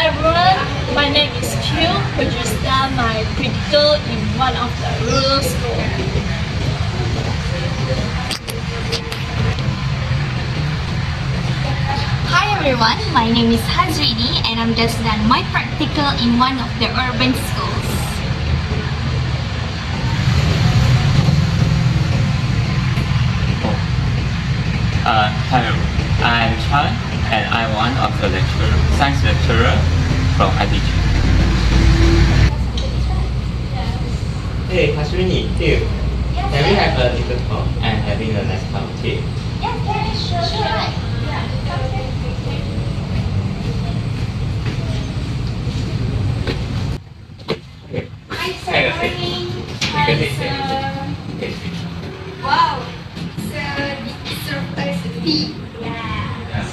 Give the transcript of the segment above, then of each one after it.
everyone, my name is Q, who just done my practical in one of the rural schools. Hi everyone, my name is Hazrini and I'm just done my practical in one of the urban schools. Hello, I'm Chan and I'm one of the science lecturer from IDG. Hey, Hasrini, here. Can we have a little talk? I'm having a nice cup of tea. Yes, sure. Okay. Hi sir, Hi, morning. Okay. Okay. Wow, so did you serve us a tea? Yeah.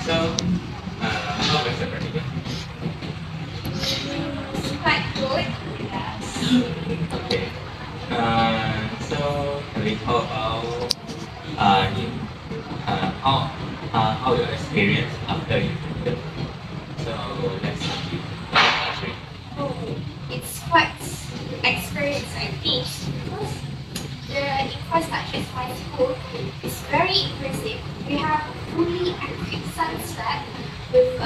So, how was the practical? It's quite good. Okay. So can we talk about how your experience after you took it? So let's start with Hasrini. Oh, it's quite experience I think because the infrastructure of my school is very impressive. We have fully equipped science lab with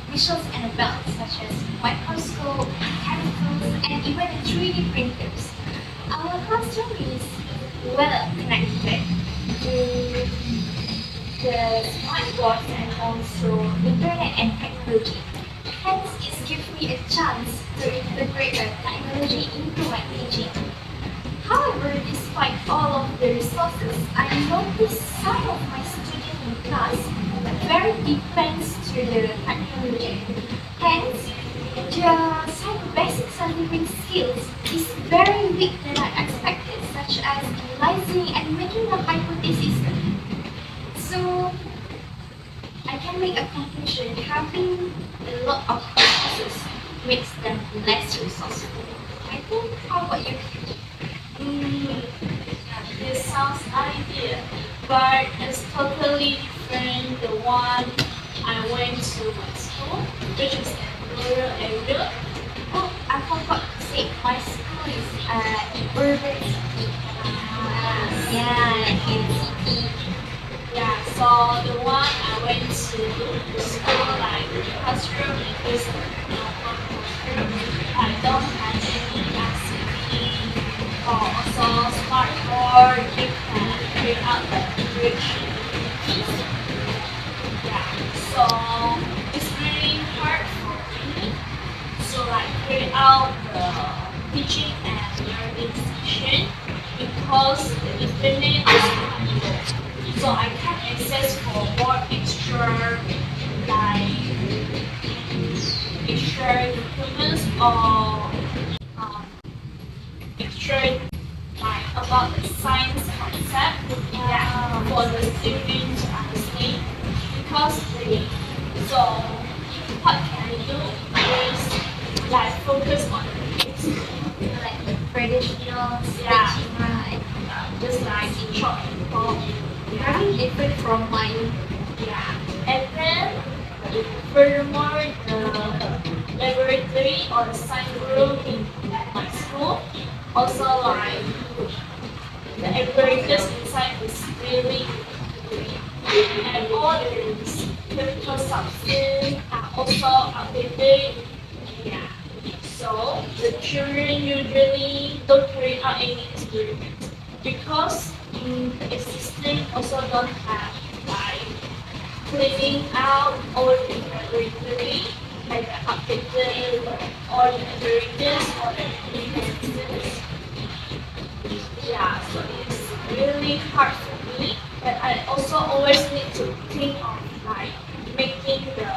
visuals and belts such as microscope, chemicals, and even the 3D printers. Our classroom is well connected to the smart boards and also internet and technology. Hence, it gives me a chance to integrate the technology into my teaching. However, despite all of the resources, I noticed some of my students in class very depends to the technology. Hence, their basic scientific skills is very weak than I expected, such as analyzing and making a hypothesis. So, I can make a conclusion having a lot of resources makes them less resourceful. I think, how about you? This sounds ideal, but it's totally different the one I went to my school, which is in rural area. Oh, I forgot to say, my school is urban city. Yeah, in city. Yeah, so the one I went to school, like the classroom is normal. I don't have any activity or also smart board. You can create out the bridge. Yeah, so it's really hard for me to like create out the teaching and learning session because the internet is not able. So I can access for more like extra documents or um, extra like about the science concept, yeah, for the students to understand because they so what can I do is like focus on the kids, Like the traditional yeah, teaching, right? just like in short form. Very different from mine. Yeah, and then furthermore, the laboratory or the science room in my school also like the apparatus inside is really good, and all the chemical substances are also updated. Yeah, so the children usually don't carry out any experiments because the existing also don't have like cleaning out all the laboratory, like the updated all the apparatus or the instances. Yeah, so it's really hard for me, but I also always need to think of like making the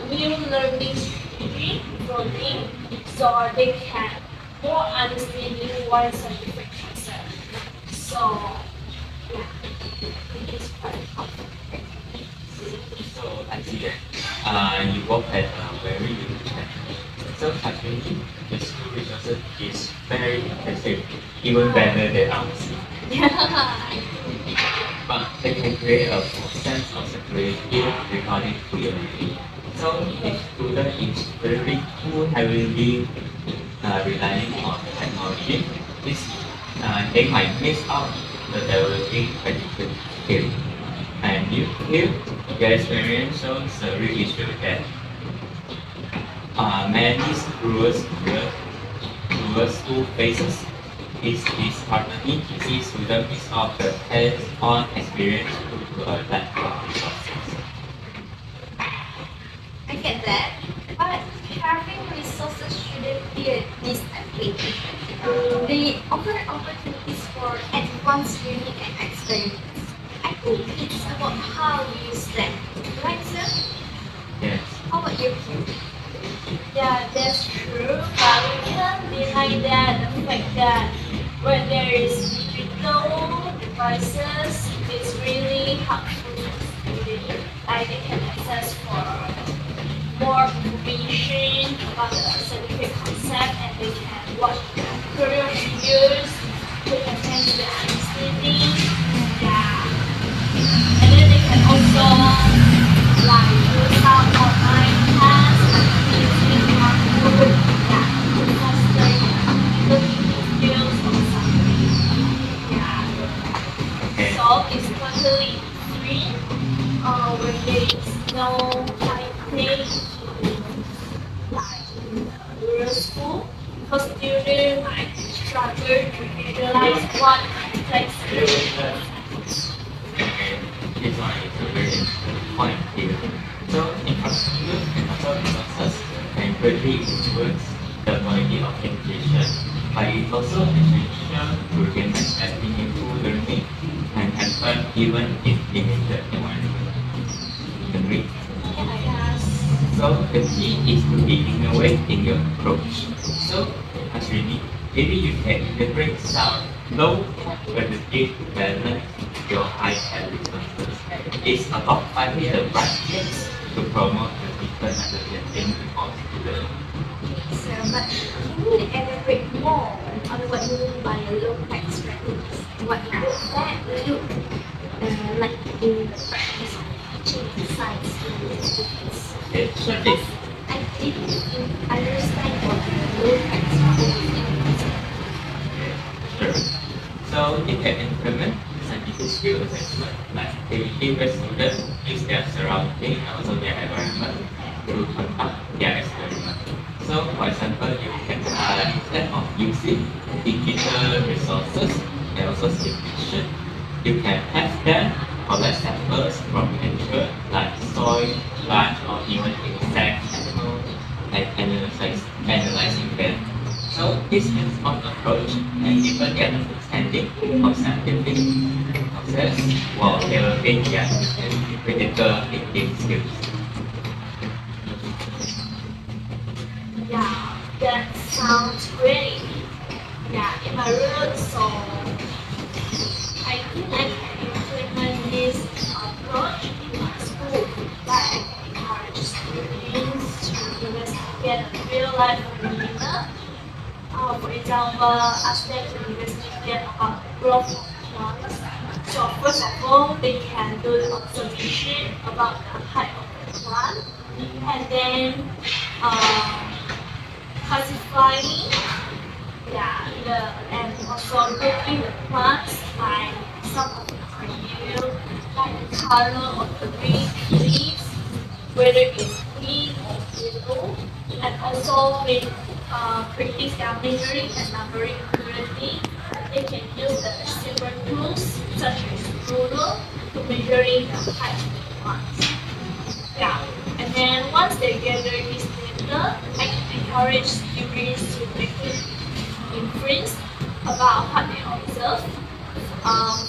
new learning strategy for them so they can more understanding one scientific concept. So yeah, it's quite hard. So I see that you work at a very unique time. So actually, the school resources is very impressive, even better than ours. Yeah. But they can create a false sense of creative recording clearly. So each student is very cool heavily relying on technology. This, they might miss out the developing practical skill. And you feel their experience shows the real issue that many rural school faces is disharmony. See students miss out the hands-on experience due to a lack of resources. I get that, but having resources shouldn't be a disadvantage. They offer opportunities for advanced learning and experience. I think it's about how we use them. Right, sir? Yes. How about you? Yeah, that's true, but we can't deny that the fact that when there is digital devices, it's really helpful to students. Like they can access for more information about the scientific concept, and they can watch tutorial videos, they can attend to the understanding, yeah. And then they can also like do some online tasks using smartphone, yeah, to foster learning skills or something. Yeah. Okay. So it's totally free when there is no like pay like in the rural school because students like struggle to utilize what complex skills. Okay, this one is a very important point here. So, infrastructure and also resources can greatly influence the quality of education, but it's also essential to recognize that meaningful learning can happen even in limited environment. Agree? Yes. So, the key is to be innovative in your approach. So, actually, maybe you can integrate some low quality to balance your high-end resources. It's about finding the right mix to promote the different understanding of students. So, but can you elaborate more on what you mean by low tax practice? What would that look like in the practice of teaching science to students? Okay, so Because I didn't understand what low tax practice is. sure. So you can implement scientific skill assessment like activity where students use their surrounding and also their environment to conduct their experiment. So for example, you can instead of using digital resources and also simulation, you can have them collect samples from nature like soil, plant or even insects, animals, and analyzing them. So this hands-on approach and deepen their understanding of scientific process while developing their critical thinking skills. Yeah, that sounds great. Yeah, in my room, so I think I can implement this approach in my school. Like I can encourage students to investigate real life phenomena. For example, ask them to investigate about the growth of plants. So first of all, they can do the observation about the height of the plant, and then classifying, yeah, and also grouping the plants by some of the criteria, like the color of the leaves, whether it's green or yellow, and also with practice their measuring and numbering accurately. They can use the simple tools such as ruler to measuring the height of the plants. Yeah, and then once they gather this data, I can encourage students to make inference about what they observe.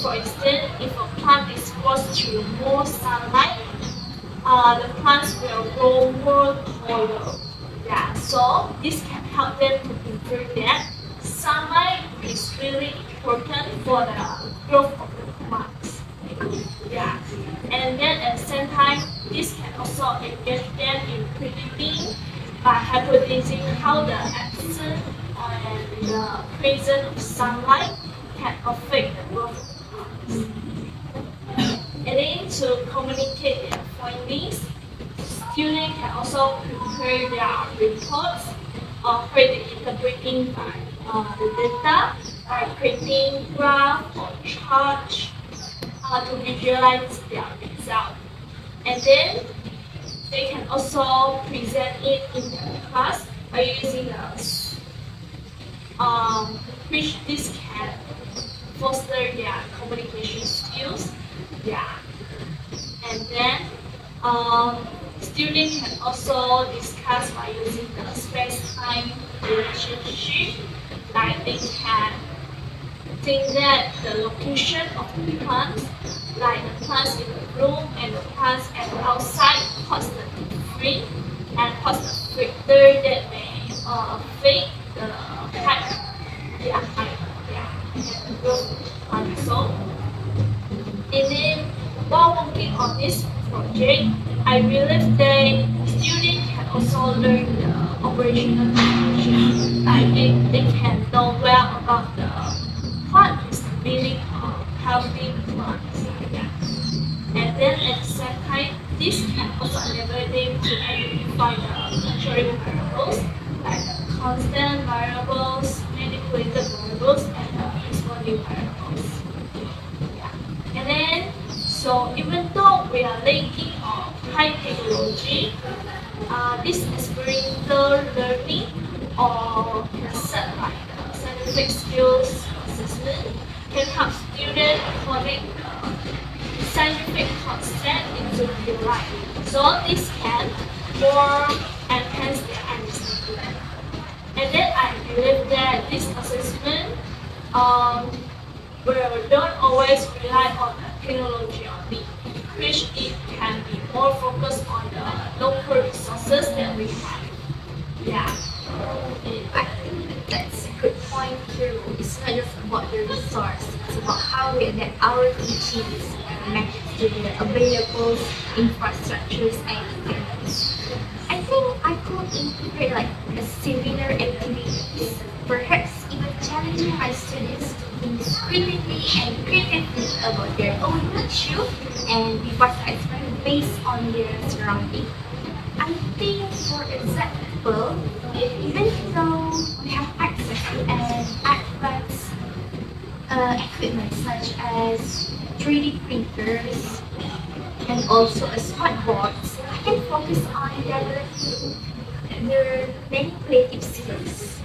For instance, if a plant is exposed to more sunlight, the plants will grow more taller. Yeah, so this can help them to infer that sunlight is really important for the growth of the plants. Yeah, and then at the same time, this can also engage them in predicting by hypothesizing how the absence and the presence of sunlight can affect the growth of the plants. And getting to communicate their findings. Students can also prepare their reports or create interpreting by the data by creating graph or chart to visualize their result. And then they can also present it in the class by using which this can foster their communication skills. Yeah. And then students can also discuss by using the space-time relationship. Like they can think that the location of the plants, like the plants in the room and the plants at the outside, cause the difference and cause the factor that may affect the height, and the growth also. And then while working on this project, I believe that students can also learn the operational knowledge. Like they can know well about what is the meaning of healthy plants. Yeah. And then at the same time, this can also enable them to identify the fluctuating variables, like the constant variables, manipulated variables, and the responding variables. Yeah. And then, so even though we are lacking of high technology, this experiential learning or concept like scientific skills assessment can help students connect scientific concept into real life. So this can more enhance their understanding. And then I believe that this assessment will don't always rely on the technology only, which it can be more focused on the local resources that we have. Yeah. I think that's a good point too. It's not just about the resource, it's about how we adapt our teachings and methods to the available infrastructures and equipment. I think I could integrate like a similar activities, perhaps even challenging my students to think critically and creatively about their own issue and devise experiment based on their surroundings. I think, for example, even though we have access to an advanced equipment such as 3D printers and also a smart boards, I can focus on developing their manipulative skills,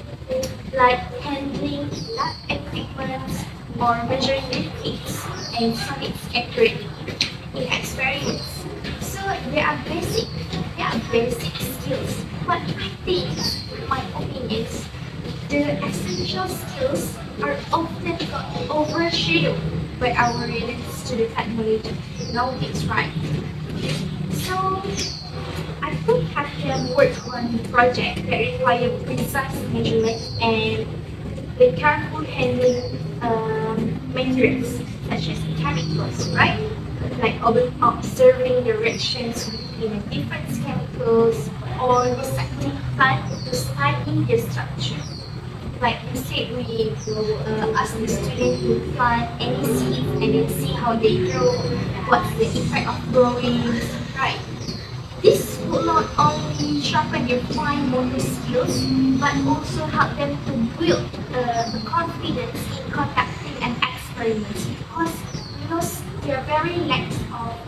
like handling lab equipment or measuring liquids and solids accurately in experiments. So they are basic skills, but I think, in my opinion, the essential skills are often got overshadowed by our related to the technology nowadays, right? So I could have them work on projects that require precise measurement and the careful handling materials such as chemicals, right? Like observing the reactions between the different chemicals or dissecting plant to study their structure. Like you said, we will ask the student to plant any seeds and then see how they grow, what's the effect of growing, right? This will not only sharpen their fine motor skills, but also help them to build the confidence in conducting an experiment because they are very lack of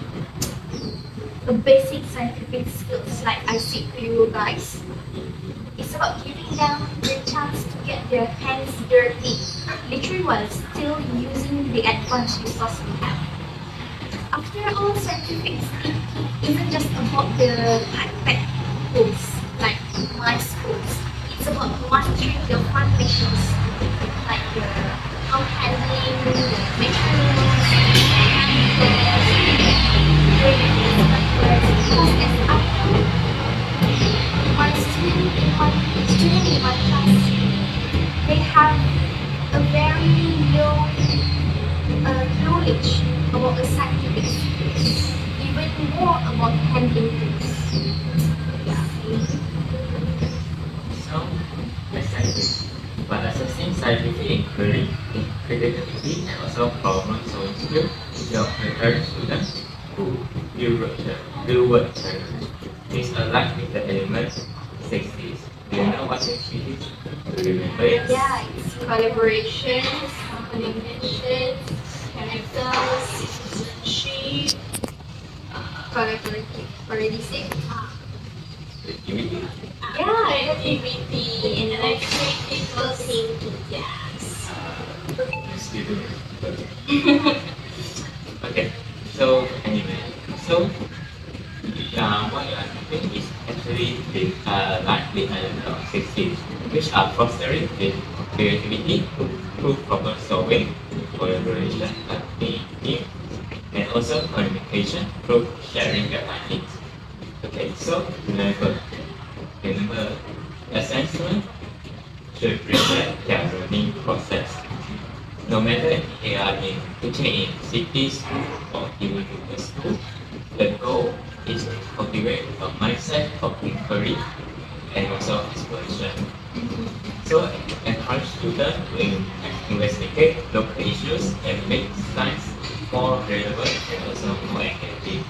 the basic scientific skills. Like I said to you guys, it's about giving them the chance to get their hands dirty, literally while still using the advanced resources we have. After all, scientific thinking isn't just about the high-tech tools like my schools. It's about mastering the fundamentals like the how handling, the measurements, because as I know, my student in my class, they have a very low knowledge about the scientific skills, even more about handling things. Yeah. So, scientific, but assessing scientific inquiry, creativity, and also problem solving skills to help prepare students blue word challenge. It's aligned with the element 60s. Do you know what it is? Do you remember it? Yeah, it's collaborations, communications, characters, citizenship, collaborative. Already said. Activity. creativity, and critical thinking. Yes. Still okay. So anyway, so what you are doing is actually the likely element of 60s, which are fostering the creativity through problem solving, collaboration, team, and also communication through sharing your findings. Okay, so remember, assessment should reflect their learning process. No matter if they are teaching in city school or even in the school, the goal is to cultivate a mindset of inquiry and also exploration. So encourage students to investigate local issues and make science more relevant and also more engaging.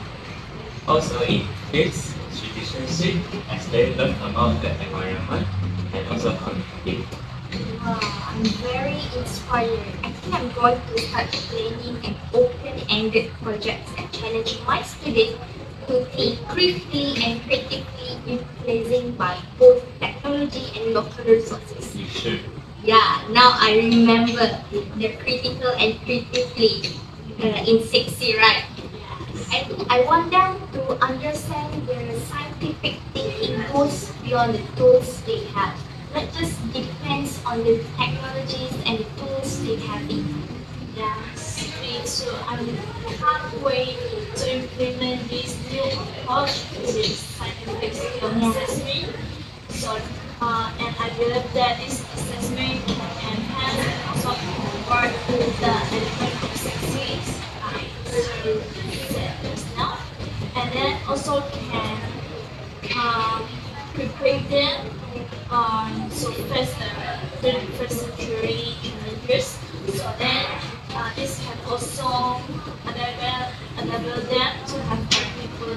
Also, it builds citizenship as they learn about the environment and also community. Wow, I'm very inspired. I think I'm going to start planning an open-ended projects and challenge my students to think critically and creatively in placing by both technology and local resources. You should. Yeah, now I remember the critical and creatively in 60, right? I think I want them to understand the scientific thinking goes beyond the tools they have. Not just depends on the technologies and the tools they have in. Yes, me too. I'm halfway to implement this new approach to scientific skill assessment. So, and I believe that this assessment can enhance and also work with the element of success, so said just now, and then also can prepare them so face the 21st century challenges. So then this can also enable them to have technical.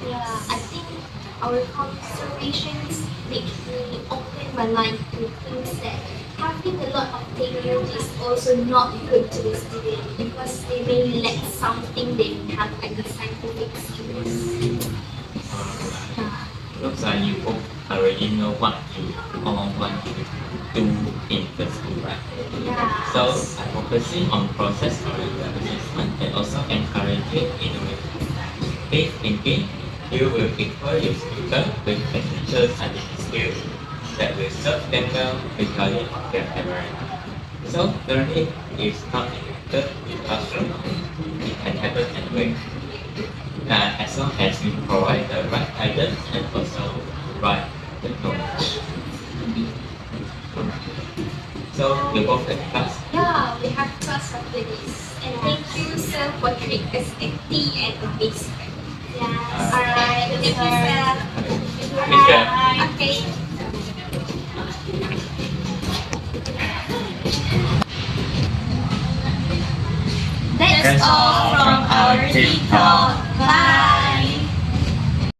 Yeah, I think our conversations make me open my mind to things that having a lot of technology is also not good to the student because they may lack something they have like the scientific skills. Looks like you both already know what you all want to do in the school, right? Yeah. So I'm focusing on process-oriented assessment and also encouraging innovative thinking. You will equip your students with essential scientific skills that will serve them well regardless of their environment. So learning is not limited to classroom. It can happen anywhere. As long as we provide the right guidance and also right the knowledge. So you both have class. Yeah, we have class after this. And thank you, sir, for treating us at tea and amazing. Yes. Alright, thank you, sir. Thank you. Okay. That's all from our TikTok. Bye.